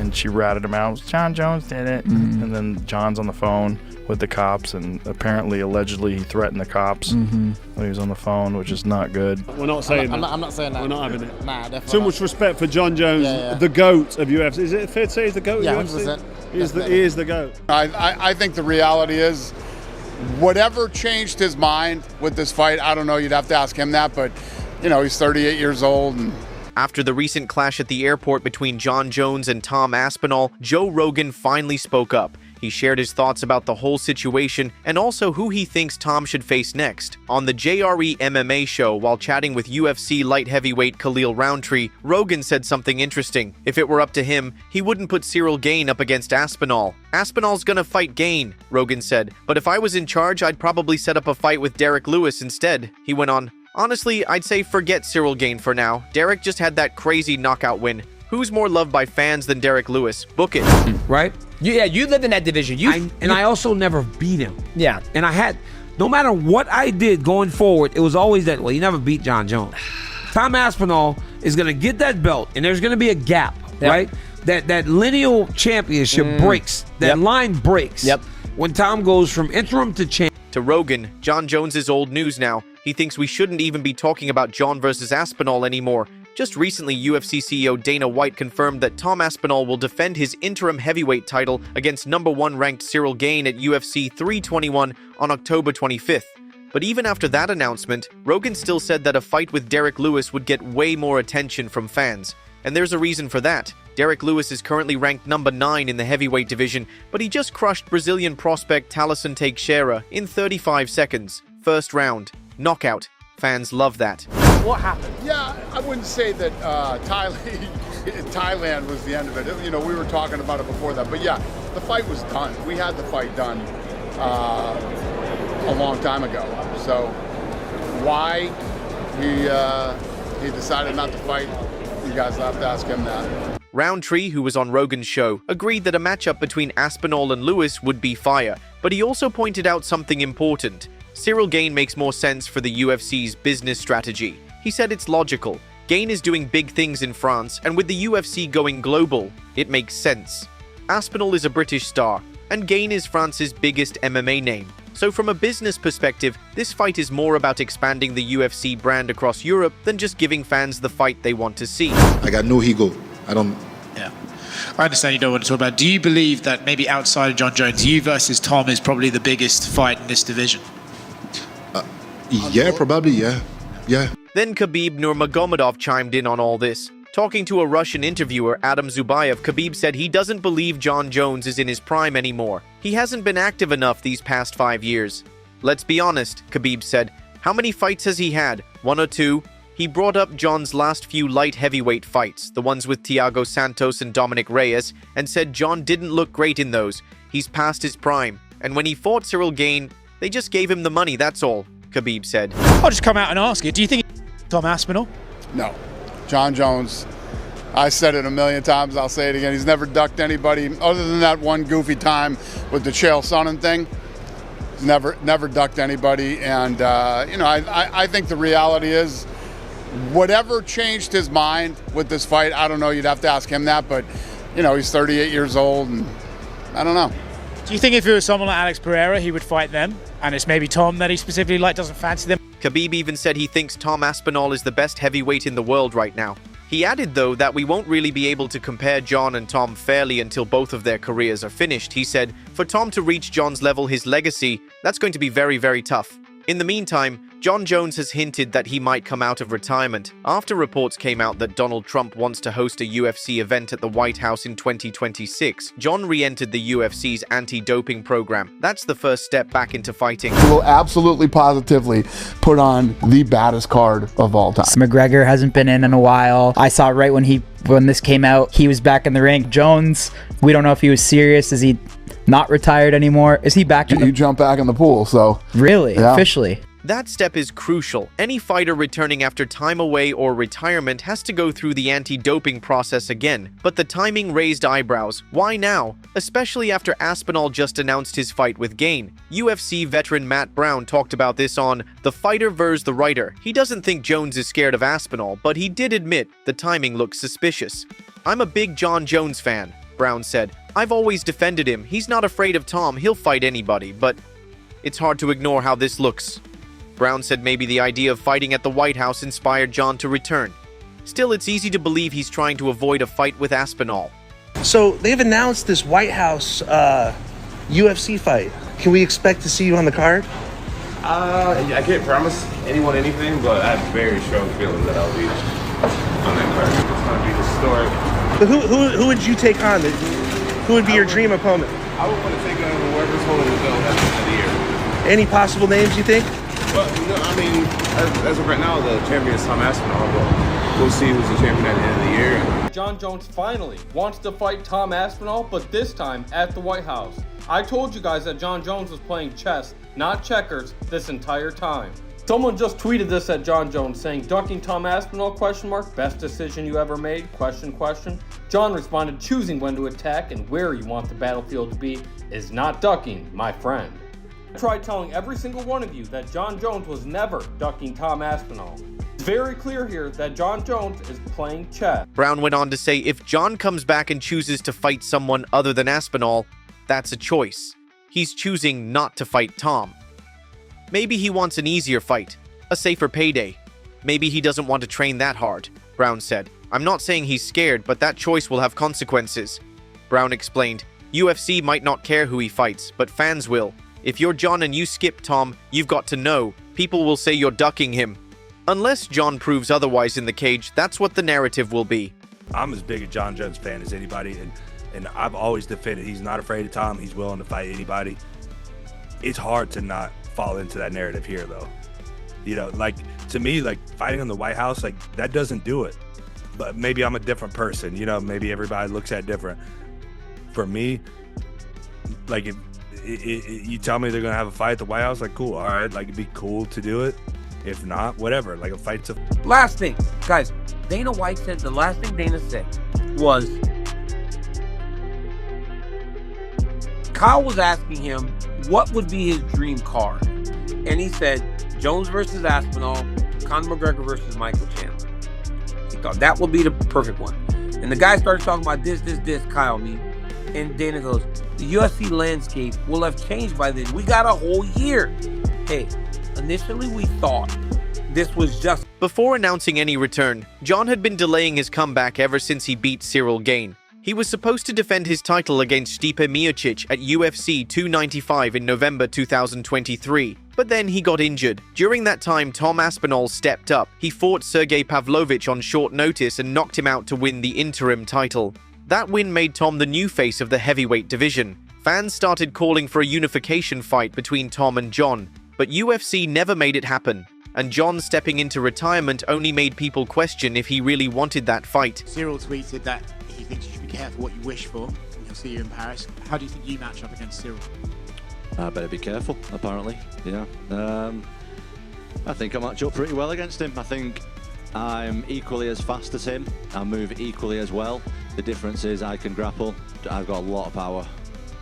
and she ratted him out. Jon Jones did it. And then Jon's on the phone with the cops, and apparently, allegedly, he threatened the cops when he was on the phone, which is not good. We're not saying that. I'm not saying that. We're not having it. Nah, definitely Too not. much respect for Jon Jones, the GOAT of UFC. Is it fair to say he's the GOAT of UFC? 100%. He is the GOAT. I think the reality is, whatever changed his mind with this fight, I don't know, you'd have to ask him that, but, you know, he's 38 years old. And after the recent clash at the airport between Jon Jones and Tom Aspinall, Joe Rogan finally spoke up. He shared his thoughts about the whole situation and also who he thinks Tom should face next. On the JRE MMA show, while chatting with UFC light heavyweight Khalil Rountree, Rogan said something interesting. If it were up to him, he wouldn't put Cyril Gane up against Aspinall. Aspinall's gonna fight Gane, Rogan said. But if I was in charge, I'd probably set up a fight with Derek Lewis instead. He went on, honestly, I'd say forget Cyril Gane for now. Derek just had that crazy knockout win. Who's more loved by fans than Derek Lewis? Book it. Right? Yeah, you lived in that division. I also never beat him. Yeah. And I had, no matter what I did going forward, it was always that, well, you never beat Jon Jones. Tom Aspinall is going to get that belt, and there's going to be a gap, right? That lineal championship breaks. That line breaks. When Tom goes from interim to champ. To Rogan, Jon Jones is old news now. He thinks we shouldn't even be talking about Jon versus Aspinall anymore. Just recently, UFC CEO Dana White confirmed that Tom Aspinall will defend his interim heavyweight title against #1 ranked Cyril Gane at UFC 321 on October 25th. But even after that announcement, Rogan still said that a fight with Derek Lewis would get way more attention from fans. And there's a reason for that. Derek Lewis is currently ranked #9 in the heavyweight division, but he just crushed Brazilian prospect Thaleson Teixeira in 35 seconds. First round. Knockout. Fans love that. What happened? yeah, I wouldn't say that Thailand was the end of it. You know, we were talking about it before that. But yeah, the fight was done. We had the fight done a long time ago. So why he decided not to fight, you guys will have to ask him that. Rountree, who was on Rogan's show, agreed that a matchup between Aspinall and Lewis would be fire, but he also pointed out something important. Cyril Gane makes more sense for the UFC's business strategy. He said it's logical. Gane is doing big things in France, and with the UFC going global, it makes sense. Aspinall is a British star, and Gane is France's biggest MMA name. So from a business perspective, this fight is more about expanding the UFC brand across Europe than just giving fans the fight they want to see. I got no ego. I don't... Yeah. I understand you don't want to talk about it. Do you believe that maybe outside of Jon Jones, you versus Tom is probably the biggest fight in this division? Yeah, probably, yeah. Yeah. Then Khabib Nurmagomedov chimed in on all this. Talking to a Russian interviewer, Adam Zubayev, Khabib said he doesn't believe Jon Jones is in his prime anymore. He hasn't been active enough these past 5 years. Let's be honest, Khabib said. How many fights has he had? 1 or 2? He brought up Jon's last few light heavyweight fights, the ones with Thiago Santos and Dominic Reyes, and said Jon didn't look great in those. He's past his prime. And when he fought Cyril Gane, they just gave him the money, that's all, Khabib said. I'll just come out and ask you, do you think Tom Aspinall? No. Jon Jones, I said it a million times, I'll say it again, he's never ducked anybody, other than that one goofy time with the Chael Sonnen thing. He's never ducked anybody, and you know, I think the reality is, whatever changed his mind with this fight, I don't know, you'd have to ask him that, but, you know, he's 38 years old, and I don't know. Do you think if it was someone like Alex Pereira, he would fight them, and it's maybe Tom that he specifically doesn't fancy them? Khabib even said he thinks Tom Aspinall is the best heavyweight in the world right now. He added, though, that we won't really be able to compare Jon and Tom fairly until both of their careers are finished. He said, for Tom to reach Jon's level, his legacy, that's going to be very, very tough. In the meantime, Jon Jones has hinted that he might come out of retirement after reports came out that Donald Trump wants to host a UFC event at the White House in 2026. Jon re-entered the UFC's anti-doping program. That's the first step back into fighting. He will absolutely positively put on the baddest card of all time. McGregor hasn't been in a while. I saw right when this came out, he was back in the ring. Jones, we don't know if he was serious. Is he not retired anymore? Is he back in You jump back in the pool, so... Really? Yeah. Officially? That step is crucial. Any fighter returning after time away or retirement has to go through the anti-doping process again. But the timing raised eyebrows. Why now? Especially after Aspinall just announced his fight with Gane. UFC veteran Matt Brown talked about this on The Fighter vs. the Writer. He doesn't think Jones is scared of Aspinall, but he did admit the timing looks suspicious. I'm a big Jon Jones fan. Brown said. "I've always defended him. He's not afraid of Tom. He'll fight anybody, but it's hard to ignore how this looks." Brown said maybe the idea of fighting at the White House inspired Jon to return. Still, it's easy to believe he's trying to avoid a fight with Aspinall. So they've announced this White House UFC fight. Can we expect to see you on the card? I can't promise anyone anything, but I have a very strong feeling that I'll be on that card. It's going to be historic. But who would you take on? Who would be your dream opponent? I would want to take on whoever's holding the belt at the end of the year. Any possible names you think? Well, no, I mean, as of right now, the champion is Tom Aspinall, but we'll see who's the champion at the end of the year. Jon Jones finally wants to fight Tom Aspinall, but this time at the White House. I told you guys that Jon Jones was playing chess, not checkers, this entire time. Someone just tweeted this at Jon Jones saying, "Ducking Tom Aspinall, ? Best decision you ever made, ? Jon responded, "Choosing when to attack and where you want the battlefield to be is not ducking, my friend." I tried telling every single one of you that Jon Jones was never ducking Tom Aspinall. It's very clear here that Jon Jones is playing chess. Brown went on to say if Jon comes back and chooses to fight someone other than Aspinall, that's a choice. He's choosing not to fight Tom. Maybe he wants an easier fight, a safer payday. Maybe he doesn't want to train that hard, Brown said. "I'm not saying he's scared, but that choice will have consequences." Brown explained, UFC might not care who he fights, but fans will. If you're Jon and you skip Tom, you've got to know. People will say you're ducking him. Unless Jon proves otherwise in the cage, that's what the narrative will be. I'm as big a Jon Jones fan as anybody, and I've always defended he's not afraid of Tom. He's willing to fight anybody. It's hard to not fall into that narrative here, though. You know, like, to me, like, fighting in the White House, like, that doesn't do it. But maybe I'm a different person, you know, maybe everybody looks at it different. For me, like, if you tell me they're going to have a fight at the White House, like, cool, all right, like, it'd be cool to do it. If not, whatever, like, a fight's a... Last thing, guys, Dana White said, the last thing Dana said was, Kyle was asking him what would be his dream card. And he said, Jones versus Aspinall, Conor McGregor versus Michael Chandler. He thought that would be the perfect one. And the guy started talking about this, Kyle, me. And Dana goes, the UFC landscape will have changed by then. We got a whole year. Hey, initially we thought this was just... Before announcing any return, Jon had been delaying his comeback ever since he beat Cyril Gane. He was supposed to defend his title against Stipe Miocic at UFC 295 in November 2023, but then he got injured. During that time, Tom Aspinall stepped up. He fought Sergey Pavlovich on short notice and knocked him out to win the interim title. That win made Tom the new face of the heavyweight division. Fans started calling for a unification fight between Tom and Jon, but UFC never made it happen. And Jon stepping into retirement only made people question if he really wanted that fight. Cyril tweeted that he thinks you should be careful what you wish for. He'll see you in Paris. How do you think you match up against Cyril? I better be careful, apparently. Yeah. I think I match up pretty well against him. I think I'm equally as fast as him. I move equally as well. The difference is I can grapple. I've got a lot of power.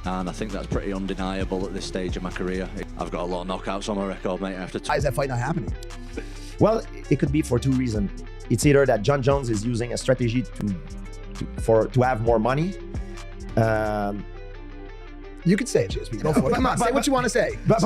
And I think that's pretty undeniable at this stage of my career. I've got a lot of knockouts on my record, mate. Why is that fight not happening? Well, it could be for two reasons. It's either that Jon Jones is using a strategy to have more money. You could say it, JSP. Go for it. Come on, say what you want to say. But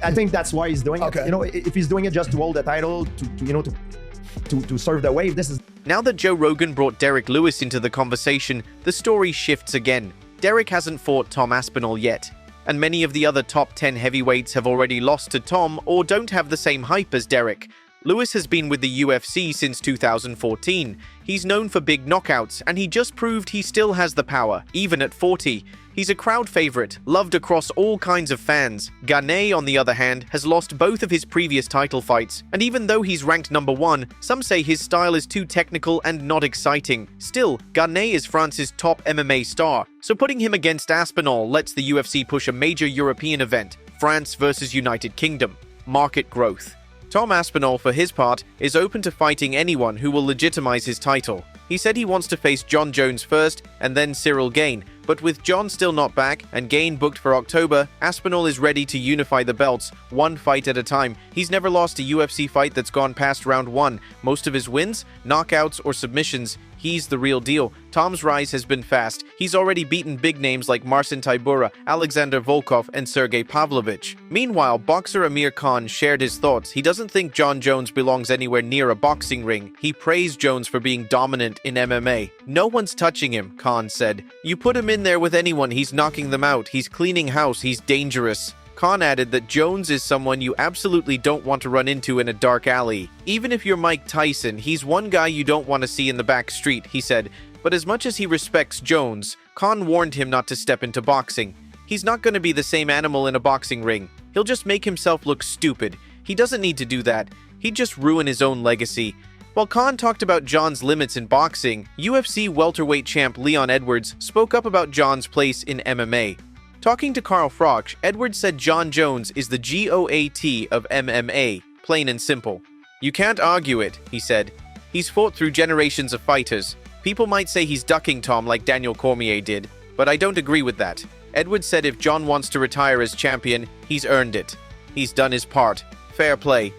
I think that's why he's doing it. You know, if he's doing it just to hold the title, to serve the wave, this is... Now that Joe Rogan brought Derek Lewis into the conversation, the story shifts again. Derek hasn't fought Tom Aspinall yet, and many of the other top 10 heavyweights have already lost to Tom or don't have the same hype as Derek. Lewis has been with the UFC since 2014. He's known for big knockouts, and he just proved he still has the power, even at 40. He's a crowd favorite, loved across all kinds of fans. Gane, on the other hand, has lost both of his previous title fights, and even though he's ranked number 1, some say his style is too technical and not exciting. Still, Gane is France's top MMA star, so putting him against Aspinall lets the UFC push a major European event, France versus United Kingdom. Market growth. Tom Aspinall, for his part, is open to fighting anyone who will legitimize his title. He said he wants to face Jon Jones first and then Cyril Gane, but with Jon still not back and Gane booked for October, Aspinall is ready to unify the belts, one fight at a time. He's never lost a UFC fight that's gone past round 1. Most of his wins, knockouts or submissions. He's the real deal. Tom's rise has been fast. He's already beaten big names like Marcin Tybura, Alexander Volkov, and Sergey Pavlovich. Meanwhile, boxer Amir Khan shared his thoughts. He doesn't think Jon Jones belongs anywhere near a boxing ring. He praised Jones for being dominant in MMA. "No one's touching him," Khan said. "You put him in there with anyone, he's knocking them out. He's cleaning house. He's dangerous." Khan added that Jones is someone you absolutely don't want to run into in a dark alley. "Even if you're Mike Tyson, he's one guy you don't want to see in the back street," he said. But as much as he respects Jones, Khan warned him not to step into boxing. He's not going to be the same animal in a boxing ring. He'll just make himself look stupid. He doesn't need to do that. He'd just ruin his own legacy. While Khan talked about Jon's limits in boxing, UFC welterweight champ Leon Edwards spoke up about Jon's place in MMA. Talking to Carl Froch, Edwards said Jon Jones is the GOAT of MMA, plain and simple. "You can't argue it," he said. "He's fought through generations of fighters. People might say he's ducking Tom like Daniel Cormier did, but I don't agree with that." Edwards said if Jon wants to retire as champion, he's earned it. He's done his part. Fair play.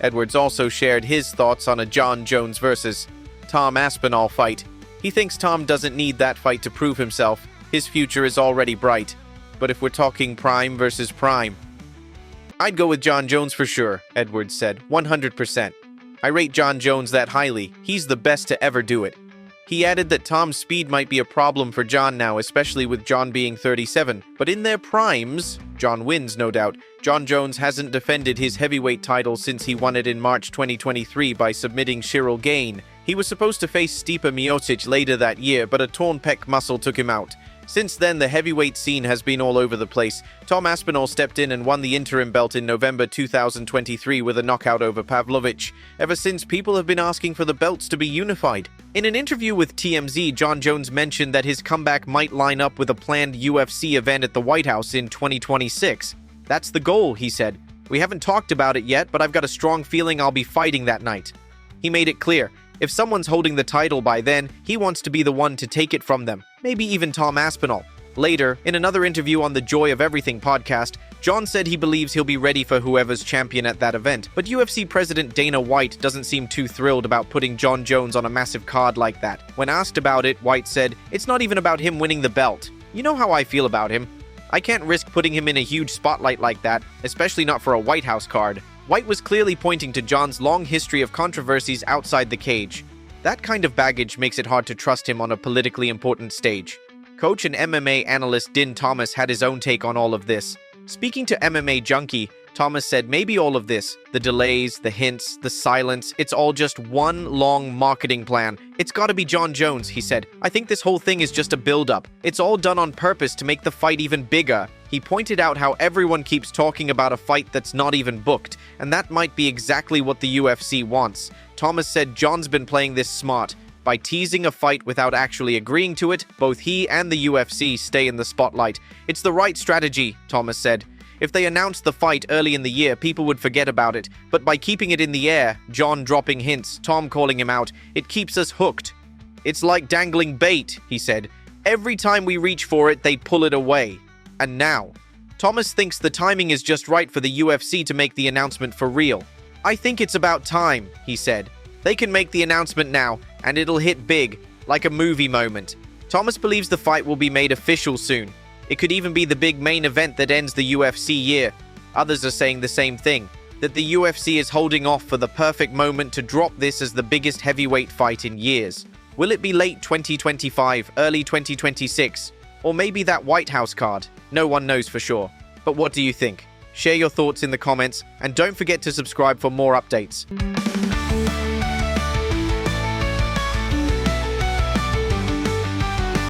Edwards also shared his thoughts on a Jon Jones versus Tom Aspinall fight. He thinks Tom doesn't need that fight to prove himself. His future is already bright. But if we're talking prime versus prime, I'd go with Jon Jones for sure, Edwards said, 100%. "I rate Jon Jones that highly. He's the best to ever do it." He added that Tom's speed might be a problem for Jon now, especially with Jon being 37. But in their primes, Jon wins, no doubt. Jon Jones hasn't defended his heavyweight title since he won it in March 2023 by submitting Cyril Gane. He was supposed to face Stipe Miocic later that year, but a torn pec muscle took him out. Since then, the heavyweight scene has been all over the place. Tom Aspinall stepped in and won the interim belt in November 2023 with a knockout over Pavlovich. Ever since, people have been asking for the belts to be unified. In an interview with TMZ, Jon Jones mentioned that his comeback might line up with a planned UFC event at the White House in 2026. "That's the goal," he said. "We haven't talked about it yet, but I've got a strong feeling I'll be fighting that night." He made it clear, if someone's holding the title by then, he wants to be the one to take it from them. Maybe even Tom Aspinall. Later, in another interview on the Joy of Everything podcast, Jon said he believes he'll be ready for whoever's champion at that event, but UFC President Dana White doesn't seem too thrilled about putting Jon Jones on a massive card like that. When asked about it, White said, "It's not even about him winning the belt. You know how I feel about him. I can't risk putting him in a huge spotlight like that, especially not for a White House card." White was clearly pointing to Jon's long history of controversies outside the cage. That kind of baggage makes it hard to trust him on a politically important stage. Coach and MMA analyst Din Thomas had his own take on all of this. Speaking to MMA Junkie, Thomas said maybe all of this, the delays, the hints, the silence, it's all just one long marketing plan. "It's gotta be Jon Jones," he said. "I think this whole thing is just a build-up. It's all done on purpose to make the fight even bigger." He pointed out how everyone keeps talking about a fight that's not even booked, and that might be exactly what the UFC wants. Thomas said Jon's been playing this smart. By teasing a fight without actually agreeing to it, both he and the UFC stay in the spotlight. "It's the right strategy," Thomas said. "If they announced the fight early in the year, people would forget about it. But by keeping it in the air, Jon dropping hints, Tom calling him out, it keeps us hooked. It's like dangling bait," he said. "Every time we reach for it, they pull it away. And now." Thomas thinks the timing is just right for the UFC to make the announcement for real. "I think it's about time," he said. "They can make the announcement now, and it'll hit big, like a movie moment." Thomas believes the fight will be made official soon. It could even be the big main event that ends the UFC year. Others are saying the same thing, that the UFC is holding off for the perfect moment to drop this as the biggest heavyweight fight in years. Will it be late 2025, early 2026, or maybe that White House card? No one knows for sure. But what do you think? Share your thoughts in the comments, and don't forget to subscribe for more updates.